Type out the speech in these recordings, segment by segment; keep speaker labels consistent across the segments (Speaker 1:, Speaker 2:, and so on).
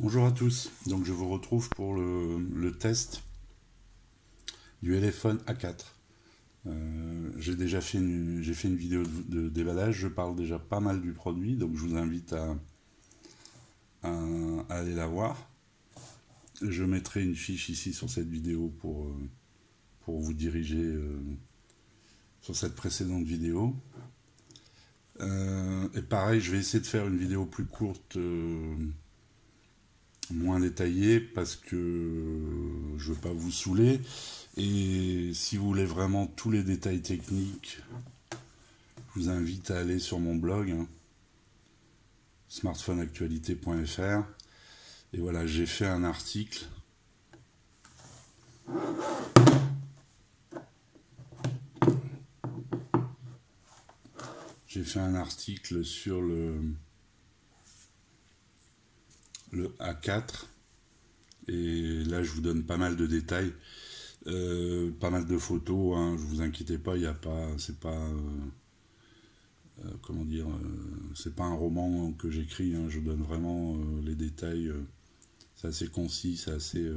Speaker 1: Bonjour à tous, donc je vous retrouve pour le test du Elephone A4. J'ai fait une vidéo de déballage, je parle déjà pas mal du produit, donc je vous invite à aller la voir. Je mettrai une fiche ici sur cette vidéo pour vous diriger sur cette précédente vidéo. Et pareil, je vais essayer de faire une vidéo plus courte, moins détaillée, parce que je veux pas vous saouler. Et si vous voulez vraiment tous les détails techniques, je vous invite à aller sur mon blog, smartphoneactualité.fr. Et voilà, j'ai fait un article. J'ai fait un article sur le A4. Et là, je vous donne pas mal de détails. Pas mal de photos, hein, je vous inquiétez pas, il y a pas, c'est pas, comment dire, c'est pas un roman que j'écris, hein, je donne vraiment les détails, c'est assez concis, c'est assez.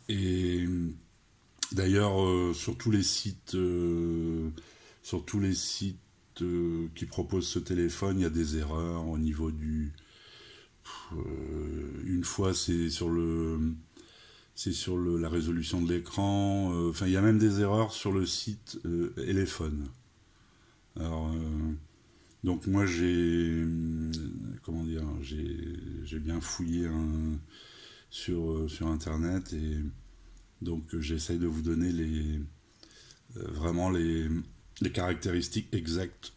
Speaker 1: Et d'ailleurs, sur tous les sites, qui proposent ce téléphone, il y a des erreurs au niveau du. Une fois, c'est sur la résolution de l'écran. Enfin, il y a même des erreurs sur le site Elephone. Alors, donc moi comment dire, j'ai bien fouillé sur Internet et donc j'essaye de vous donner vraiment les caractéristiques exactes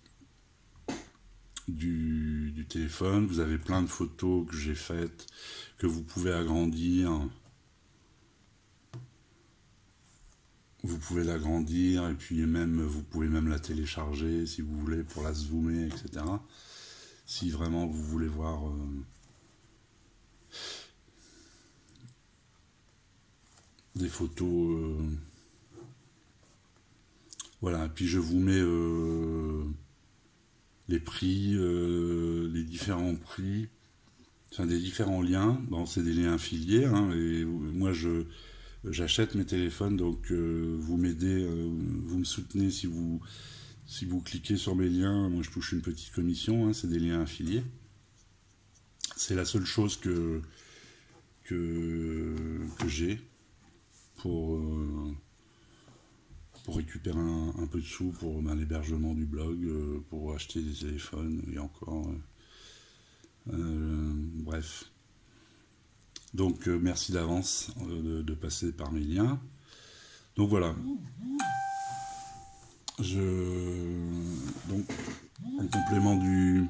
Speaker 1: du téléphone. Vous avez plein de photos que j'ai faites, que vous pouvez agrandir. Vous pouvez l'agrandir et puis même vous pouvez même la télécharger si vous voulez pour la zoomer, etc. Si vraiment vous voulez voir des photos. Voilà, et puis je vous mets les prix, les différents prix, enfin des différents liens. Bon, c'est des liens affiliés, hein, et moi j'achète mes téléphones, donc vous m'aidez, vous me soutenez si vous cliquez sur mes liens. Moi je touche une petite commission, hein, c'est des liens affiliés. C'est la seule chose que j'ai pour récupérer un peu de sous pour l'hébergement du blog, pour acheter des téléphones, et encore. Bref. Donc merci d'avance de passer par mes liens. Donc voilà. Donc en complément du.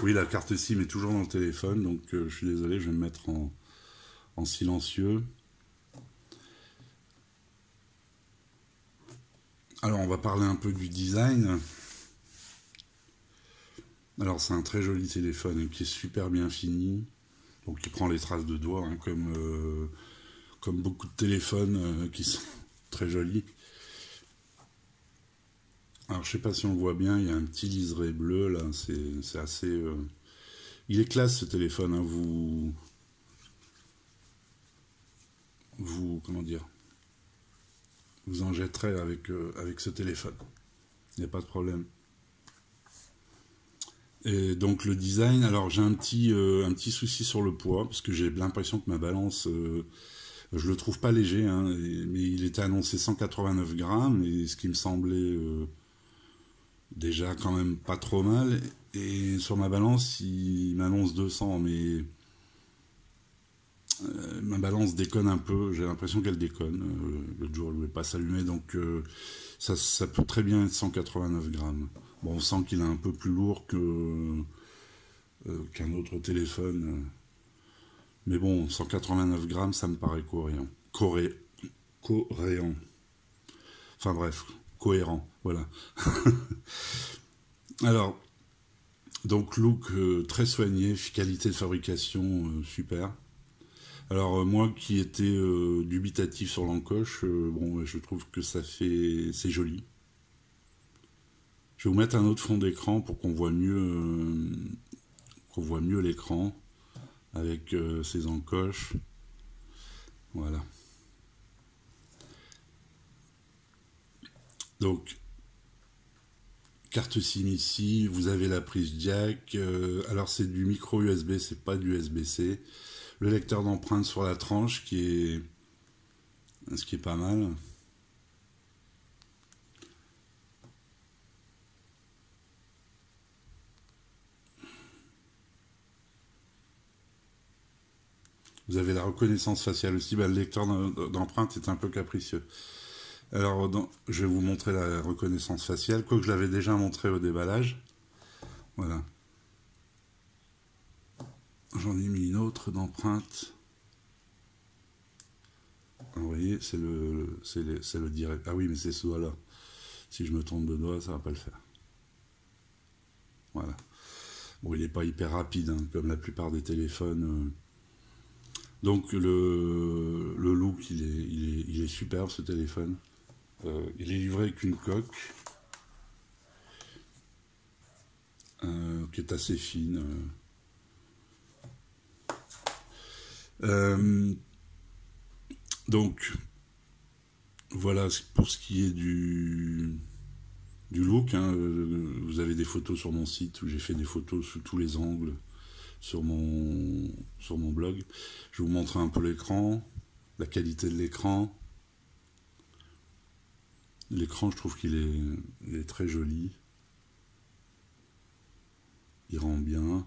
Speaker 1: Oui, la carte SIM est toujours dans le téléphone, donc je suis désolé, je vais me mettre en silencieux. Alors on va parler un peu du design. Alors c'est un très joli téléphone qui est super bien fini, donc il prend les traces de doigts, hein, comme beaucoup de téléphones qui sont très jolis. Alors je sais pas si on le voit bien, il y a un petit liseré bleu là, c'est assez. Il est classe ce téléphone, hein, comment dire, vous en jetterez avec ce téléphone, il n'y a pas de problème. Et donc le design, alors j'ai un petit souci sur le poids, parce que j'ai l'impression que ma balance, je le trouve pas léger, hein, mais il était annoncé 189 grammes, et ce qui me semblait déjà quand même pas trop mal. Et sur ma balance, il m'annonce 200, mais ma balance déconne un peu, j'ai l'impression qu'elle déconne. L'autre jour, elle ne voulait pas s'allumer, donc ça peut très bien être 189 grammes. Bon, on sent qu'il est un peu plus lourd qu'un autre téléphone. Mais bon, 189 grammes, ça me paraît cohérent. Cohérent. Enfin bref, cohérent, voilà. Alors, donc look très soigné, qualité de fabrication super. Alors moi qui étais dubitatif sur l'encoche, bon, je trouve que c'est joli. Je vais vous mettre un autre fond d'écran pour qu'on voit mieux l'écran. avec ses encoches. Voilà. Donc, carte SIM ici, vous avez la prise jack. Alors, c'est du micro USB, c'est pas du USB-C. Le lecteur d'empreintes sur la tranche, ce qui est pas mal. Vous avez la reconnaissance faciale aussi. Le lecteur d'empreintes est un peu capricieux. Alors, je vais vous montrer la reconnaissance faciale, quoique je l'avais déjà montré au déballage. Voilà. J'en ai mis une autre d'empreinte. Vous voyez, c'est le direct. Ah oui, mais c'est ce doigt-là. Si je me trompe de doigt, ça va pas le faire. Voilà. Bon, il n'est pas hyper rapide, hein, comme la plupart des téléphones. Donc, le look, il est superbe, ce téléphone. Il est livré avec une coque qui est assez fine. Donc, voilà pour ce qui est du look. Hein. Vous avez des photos sur mon site où j'ai fait des photos sous tous les angles sur mon blog. Je vais vous montrer un peu l'écran, la qualité de l'écran. L'écran, je trouve qu'il est très joli. Il rend bien.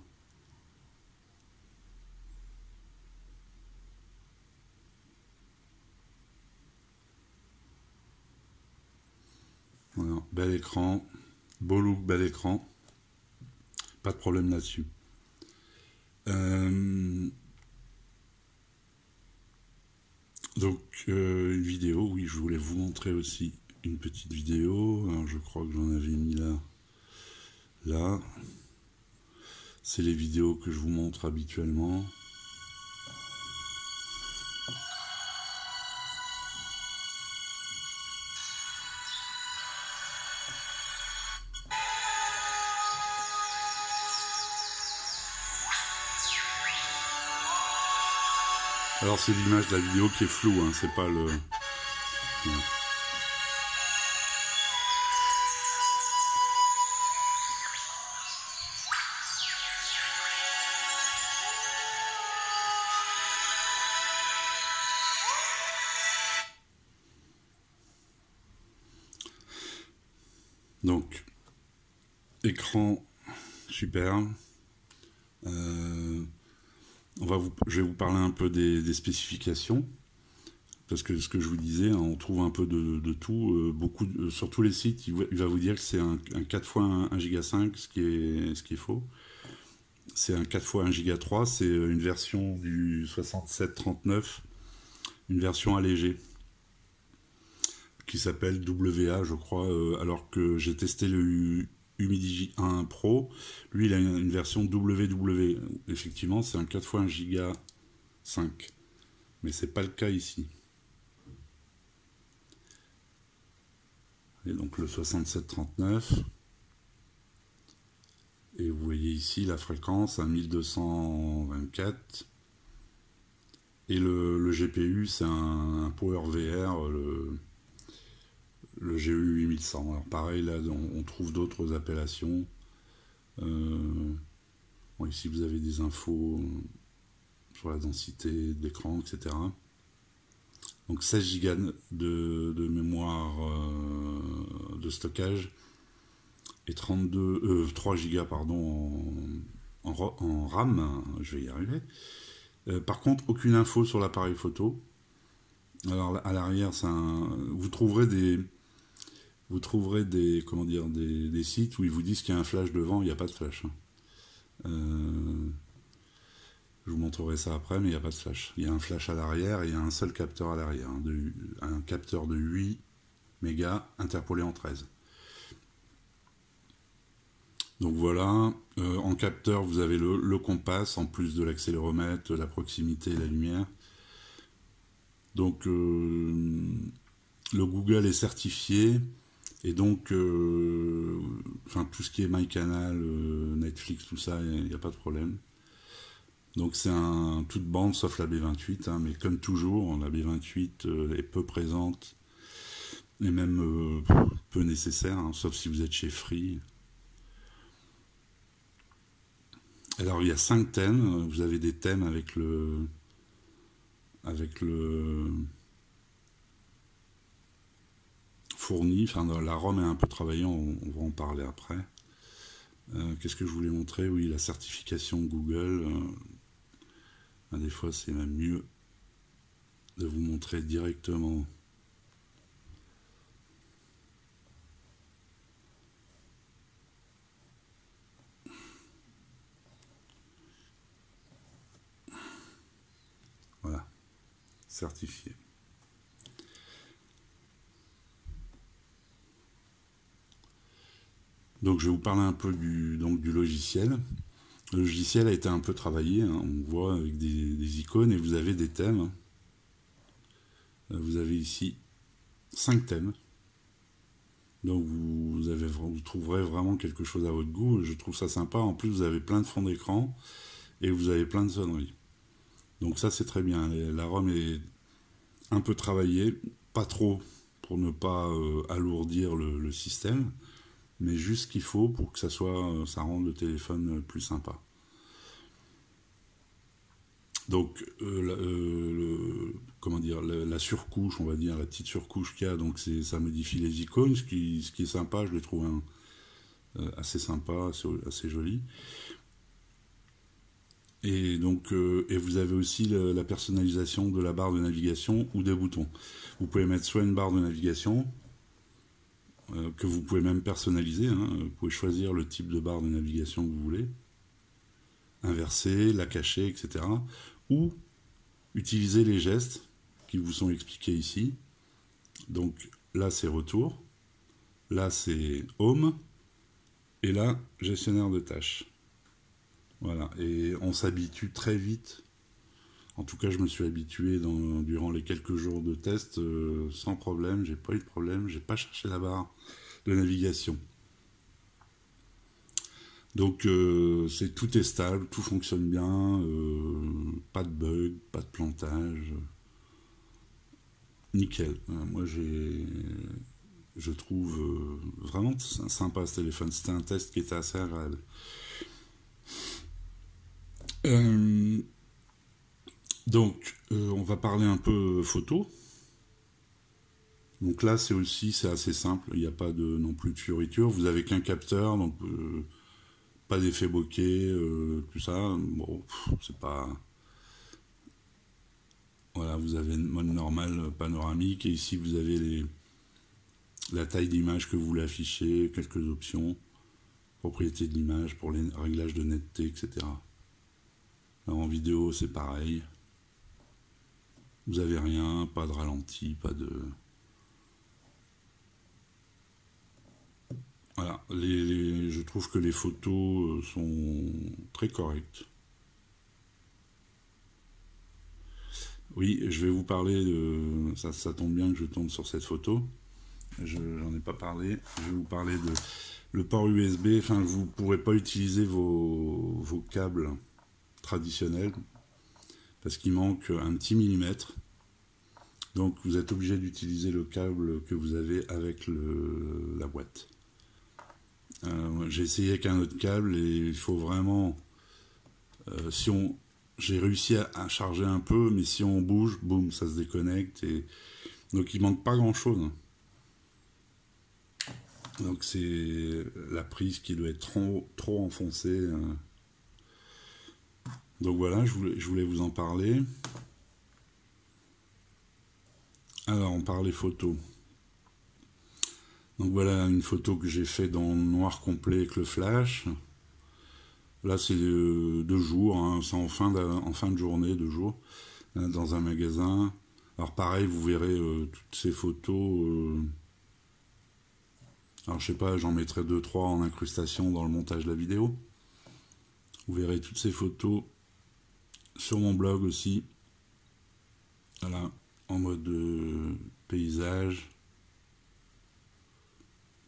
Speaker 1: Voilà, bel écran, beau look, bel écran. Pas de problème là-dessus. Donc, une vidéo, oui, je voulais vous montrer aussi une petite vidéo. Alors, je crois que j'en avais mis là. C'est les vidéos que je vous montre habituellement. Alors c'est l'image de la vidéo qui est floue, hein, c'est pas le... Voilà. Donc, écran superbe. Je vais vous parler un peu des spécifications, parce que ce que je vous disais, hein, on trouve un peu de tout. Sur tous les sites, il va vous dire que c'est un 4x 1 Go 5, ce qui est faux. C'est un 4x 1 Go 3, c'est une version du 6739, une version allégée, qui s'appelle WA, je crois, alors que j'ai testé le Humidigi 1 Pro, lui il a une version WW. Effectivement, c'est un 4x 1 Go 5, mais c'est pas le cas ici. Et donc le 6739, et vous voyez ici la fréquence à 1224, et le GPU c'est un PowerVR, le GU 8100. Alors pareil, là on trouve d'autres appellations. Bon, ici vous avez des infos sur la densité d'écran, etc. Donc 16 Go de mémoire de stockage et 3 Go pardon, en RAM, je vais y arriver. Par contre, aucune info sur l'appareil photo. Alors à l'arrière, vous trouverez des sites où ils vous disent qu'il y a un flash devant. Il n'y a pas de flash. Je vous montrerai ça après, mais il n'y a pas de flash. Il y a un flash à l'arrière et il y a un seul capteur à l'arrière, hein, un capteur de 8 mégas interpolé en 13. Donc voilà, en capteur vous avez le compas en plus de l'accéléromètre, la proximité et la lumière. Donc le Google est certifié et donc tout ce qui est MyCanal, Netflix, tout ça, il n'y a pas de problème. Donc c'est un toute bande sauf la B28, hein, mais comme toujours, la B28 est peu présente et même peu nécessaire, hein, sauf si vous êtes chez Free. Alors il y a 5 thèmes, vous avez des thèmes avec le fourni, enfin la ROM est un peu travaillée, on va en parler après. Qu'est-ce que je voulais montrer? Oui, la certification Google. Des fois, c'est même mieux de vous montrer directement. Voilà, certifié. Donc, je vais vous parler un peu du logiciel. Le logiciel a été un peu travaillé, hein, on voit avec des icônes et vous avez des thèmes. Vous avez ici 5 thèmes. Donc vous trouverez vraiment quelque chose à votre goût. Je trouve ça sympa. En plus, vous avez plein de fonds d'écran et vous avez plein de sonneries. Donc ça, c'est très bien. La ROM est un peu travaillée, pas trop pour ne pas alourdir le système, mais juste ce qu'il faut pour que ça rende le téléphone plus sympa. Donc comment dire, la surcouche, on va dire, la petite surcouche qu'il y a, donc ça modifie les icônes, ce qui est sympa, je les trouve assez sympa, assez joli. Et donc et vous avez aussi la personnalisation de la barre de navigation ou des boutons. Vous pouvez mettre soit une barre de navigation que vous pouvez même personnaliser, hein, vous pouvez choisir le type de barre de navigation que vous voulez, inverser, la cacher, etc. Ou utiliser les gestes qui vous sont expliqués ici. Donc là c'est retour, là c'est home, et là gestionnaire de tâches. Voilà, et on s'habitue très vite. En tout cas, je me suis habitué durant les quelques jours de test sans problème, j'ai pas eu de problème, j'ai pas cherché la barre de navigation. Donc tout est stable, tout fonctionne bien, pas de bug, pas de plantage, nickel. Moi je trouve vraiment sympa ce téléphone, c'était un test qui était assez agréable. Donc on va parler un peu photo. Donc là c'est assez simple, il n'y a pas non plus de fioriture, vous avez qu'un capteur, donc pas d'effet bokeh, tout ça, bon, c'est pas... Voilà, vous avez le mode normal panoramique, et ici vous avez la taille d'image que vous voulez afficher, quelques options, propriété de l'image pour les réglages de netteté, etc. Alors, en vidéo c'est pareil, vous avez rien, pas de ralenti, pas de... Voilà, je trouve que les photos sont très correctes. Oui, je vais vous parler de... Ça tombe bien que je tombe sur cette photo. J'en ai pas parlé. Je vais vous parler de le port USB. Enfin, vous ne pourrez pas utiliser vos câbles traditionnels parce qu'il manque un petit millimètre. Donc, vous êtes obligé d'utiliser le câble que vous avez avec la boîte. J'ai essayé avec un autre câble et il faut vraiment... j'ai réussi à charger un peu, mais si on bouge, boum, ça se déconnecte. Donc il manque pas grand-chose. Donc c'est la prise qui doit être trop enfoncée. Donc voilà, je voulais vous en parler. Alors, on parlait photo. Donc voilà une photo que j'ai fait dans le noir complet avec le flash. Là, c'est de jour, hein, c'est en fin de journée, de jour, dans un magasin. Alors pareil, vous verrez toutes ces photos. Alors je sais pas, j'en mettrai 2-3 en incrustation dans le montage de la vidéo. Vous verrez toutes ces photos sur mon blog aussi. Voilà, en mode paysage.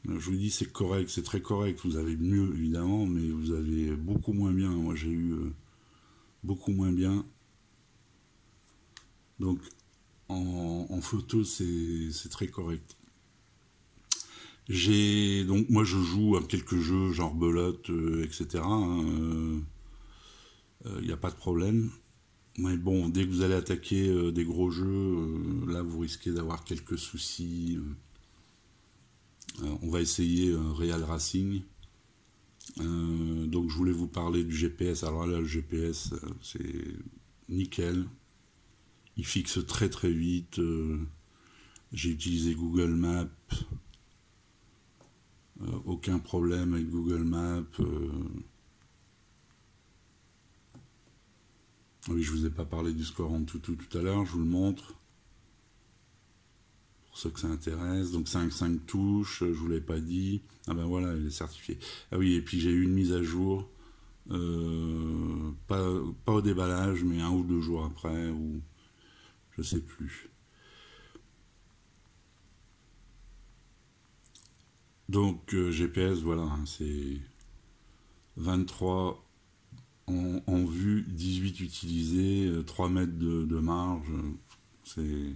Speaker 1: Je vous dis, c'est correct, c'est très correct. Vous avez mieux, évidemment, mais vous avez beaucoup moins bien. Moi, j'ai eu beaucoup moins bien. Donc en photo, c'est très correct. Donc moi je joue à quelques jeux genre belote, etc. Il n'y a pas de problème. Mais bon, dès que vous allez attaquer des gros jeux, là vous risquez d'avoir quelques soucis. On va essayer Real Racing. Donc je voulais vous parler du GPS. Alors là, le GPS, c'est nickel. Il fixe très très vite. J'ai utilisé Google Maps. Aucun problème avec Google Maps. Oui, je vous ai pas parlé du score en tout à l'heure, je vous le montre. Pour ceux que ça intéresse. Donc 5 touches, je vous l'ai pas dit. Ah ben voilà, il est certifié. Ah oui, et puis j'ai eu une mise à jour. Pas au déballage, mais 1 ou 2 jours après, ou je sais plus. Donc GPS, voilà, hein, c'est 23 en vue, 18 utilisés, 3 mètres de marge. C'est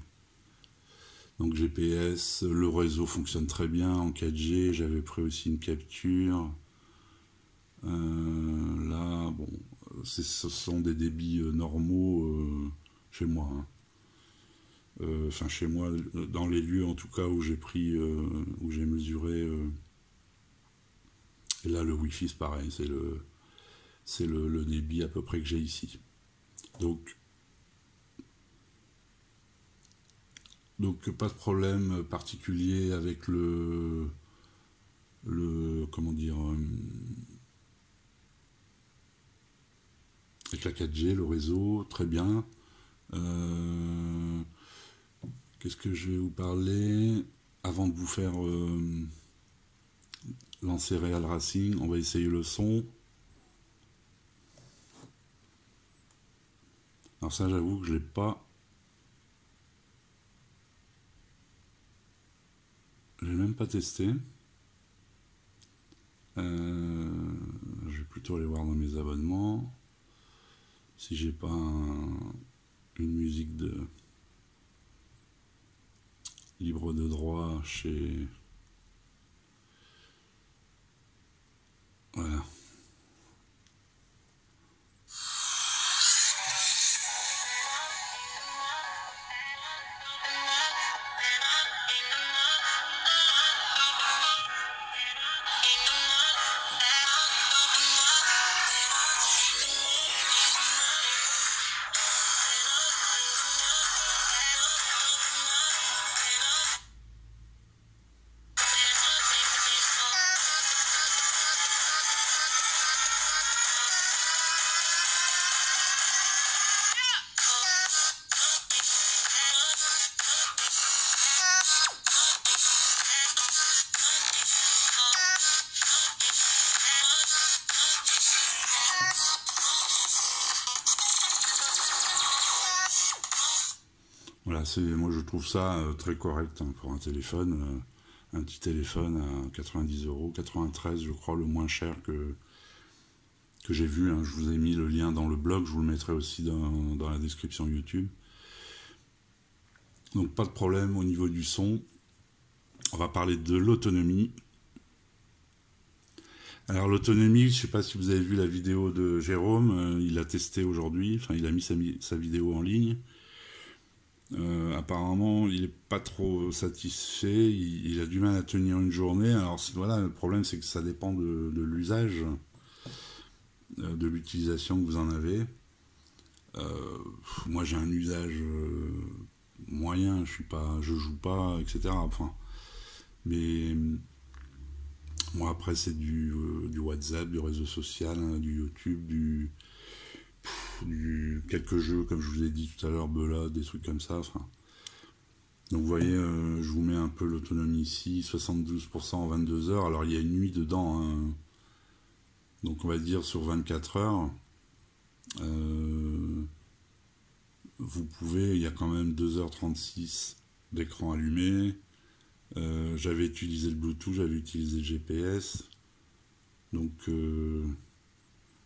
Speaker 1: donc GPS, le réseau fonctionne très bien en 4G, j'avais pris aussi une capture. Là, bon, ce sont des débits normaux chez moi. Hein. Enfin, chez moi, dans les lieux en tout cas où j'ai pris, où j'ai mesuré. Et là, le Wi-Fi, c'est pareil, c'est le débit à peu près que j'ai ici. Donc pas de problème particulier avec comment dire, avec la 4G, le réseau, très bien. Qu'est-ce que je vais vous parler avant de vous faire lancer Real Racing? On va essayer le son. Alors ça, j'avoue que je l'ai pas. Je l'ai même pas testé. Je vais plutôt aller voir dans mes abonnements. Si j'ai pas une musique libre de droit chez... Voilà. Voilà, moi je trouve ça très correct hein, pour un téléphone. Un petit téléphone à 90 euros, 93 je crois le moins cher que j'ai vu. Hein. Je vous ai mis le lien dans le blog, je vous le mettrai aussi dans la description YouTube. Donc pas de problème au niveau du son. On va parler de l'autonomie. Alors l'autonomie, je ne sais pas si vous avez vu la vidéo de Jérôme, il a testé aujourd'hui, enfin il a mis sa vidéo en ligne. Apparemment, il n'est pas trop satisfait, il a du mal à tenir une journée. Alors voilà, le problème c'est que ça dépend de l'usage, de l'utilisation que vous en avez. Moi j'ai un usage moyen, je joue pas, etc. Enfin, mais moi après c'est du WhatsApp, du réseau social, hein, du YouTube, quelques jeux comme je vous ai dit tout à l'heure, Belote, des trucs comme ça. Enfin, donc vous voyez, je vous mets un peu l'autonomie ici, 72% en 22 heures. Alors il y a une nuit dedans, hein. Donc on va dire sur 24 heures. Vous pouvez, il y a quand même 2h36 d'écran allumé. J'avais utilisé le Bluetooth, j'avais utilisé le GPS. Donc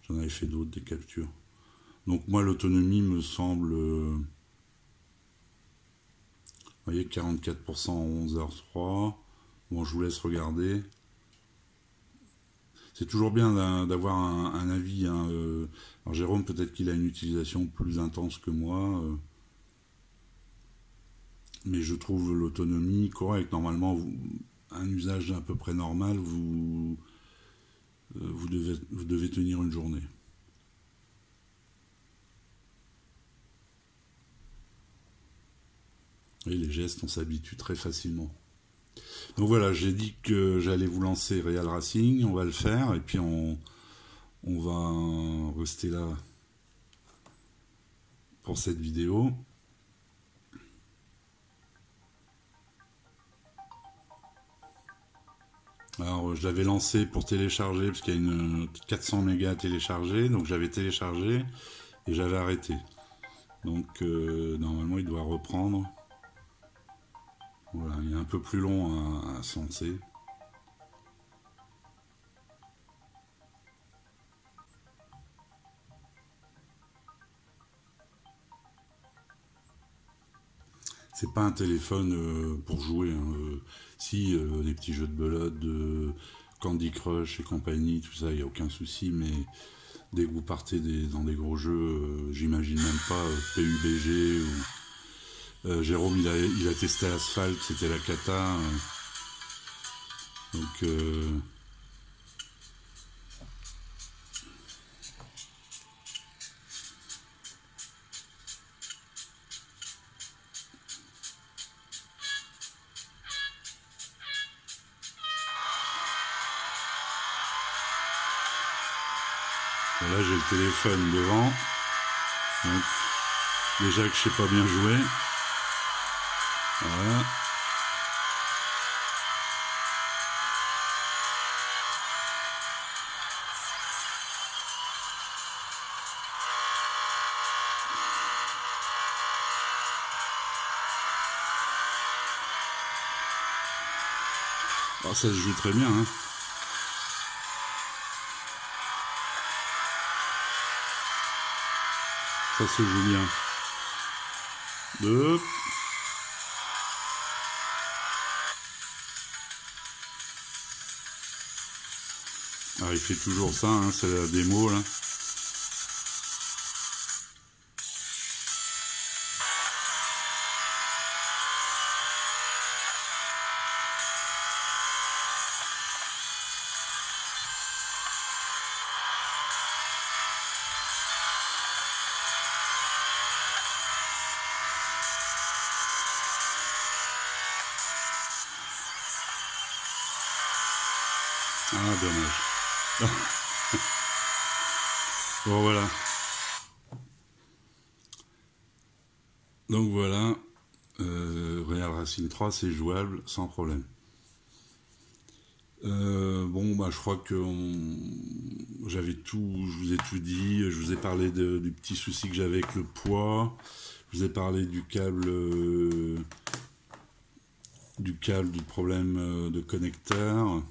Speaker 1: j'en avais fait d'autres, des captures. Donc moi, l'autonomie me semble, vous voyez, 44% en 11h03. Bon, je vous laisse regarder. C'est toujours bien d'avoir un avis. Hein, alors Jérôme, peut-être qu'il a une utilisation plus intense que moi, mais je trouve l'autonomie correcte. Normalement, un usage à peu près normal, vous devez tenir une journée. Et les gestes, on s'habitue très facilement. Donc voilà, j'ai dit que j'allais vous lancer Real Racing, on va le faire, et puis on va rester là pour cette vidéo. Alors je l'avais lancé pour télécharger, parce qu'il y a une 400 mégas à télécharger, donc j'avais téléchargé et j'avais arrêté. Donc normalement il doit reprendre. Voilà, il est un peu plus long à se lancer. C'est pas un téléphone pour jouer. Hein. Si, les petits jeux de belote, Candy Crush et compagnie, tout ça, il n'y a aucun souci, mais dès que vous partez dans des gros jeux, j'imagine même pas PUBG ou. Jérôme, il a testé Asphalt, c'était la cata. Donc. Là, j'ai le téléphone devant. Donc, déjà que je sais pas bien jouer. Voilà. Alors, ça se joue très bien, hein. Ça se joue bien. Hop. Alors il fait toujours ça, hein, c'est la démo là. Ah, dommage. Bon, voilà. Donc voilà, Real Racing 3, c'est jouable sans problème. Bon, bah, je crois que j'avais tout, je vous ai tout dit. Je vous ai parlé du petit souci que j'avais avec le poids. Je vous ai parlé du câble, du problème de connecteur.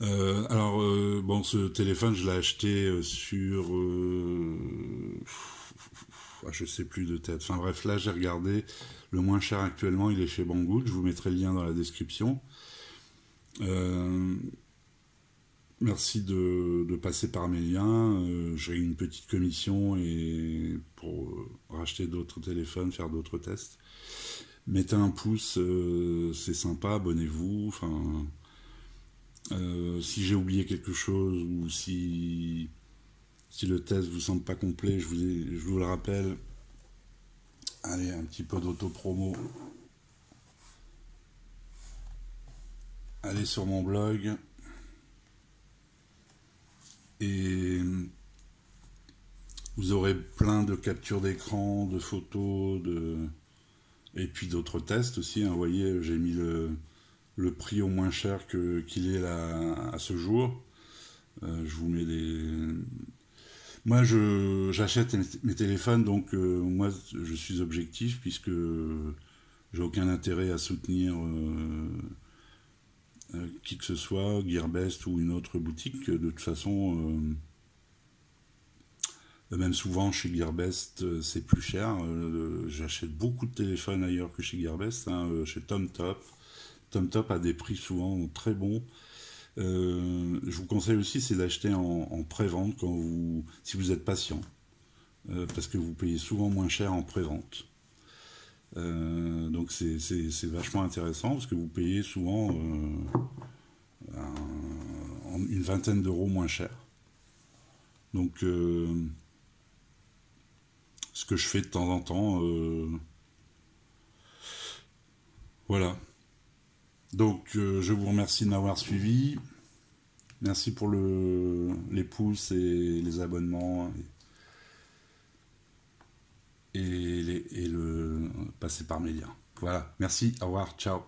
Speaker 1: Alors, bon, ce téléphone, je l'ai acheté sur... je sais plus de tête. Enfin bref, là, j'ai regardé. Le moins cher actuellement, il est chez Banggood. Je vous mettrai le lien dans la description. Merci de passer par mes liens. J'ai une petite commission et pour racheter d'autres téléphones, faire d'autres tests. Mettez un pouce, c'est sympa, abonnez-vous. Enfin... si j'ai oublié quelque chose ou si le test vous semble pas complet, je vous le rappelle. Allez, un petit peu d'auto-promo. Allez sur mon blog et vous aurez plein de captures d'écran, de photos, et puis d'autres tests aussi. Hein. Vous voyez, j'ai mis le prix au moins cher qu'il est là à ce jour. Je vous mets Moi, j'achète mes téléphones, donc moi, je suis objectif puisque j'ai aucun intérêt à soutenir qui que ce soit, Gearbest ou une autre boutique. De toute façon, Même souvent chez Gearbest, c'est plus cher. J'achète beaucoup de téléphones ailleurs que chez Gearbest, hein, chez TomTop. TomTop a des prix souvent très bons. Je vous conseille aussi, c'est d'acheter en pré-vente si vous êtes patient, parce que vous payez souvent moins cher en pré-vente. Donc c'est vachement intéressant parce que vous payez souvent une vingtaine d'euros moins cher. Donc ce que je fais de temps en temps, voilà. Donc je vous remercie de m'avoir suivi. Merci pour les pouces et les abonnements et le passer par mes liens. Voilà, merci, au revoir, ciao.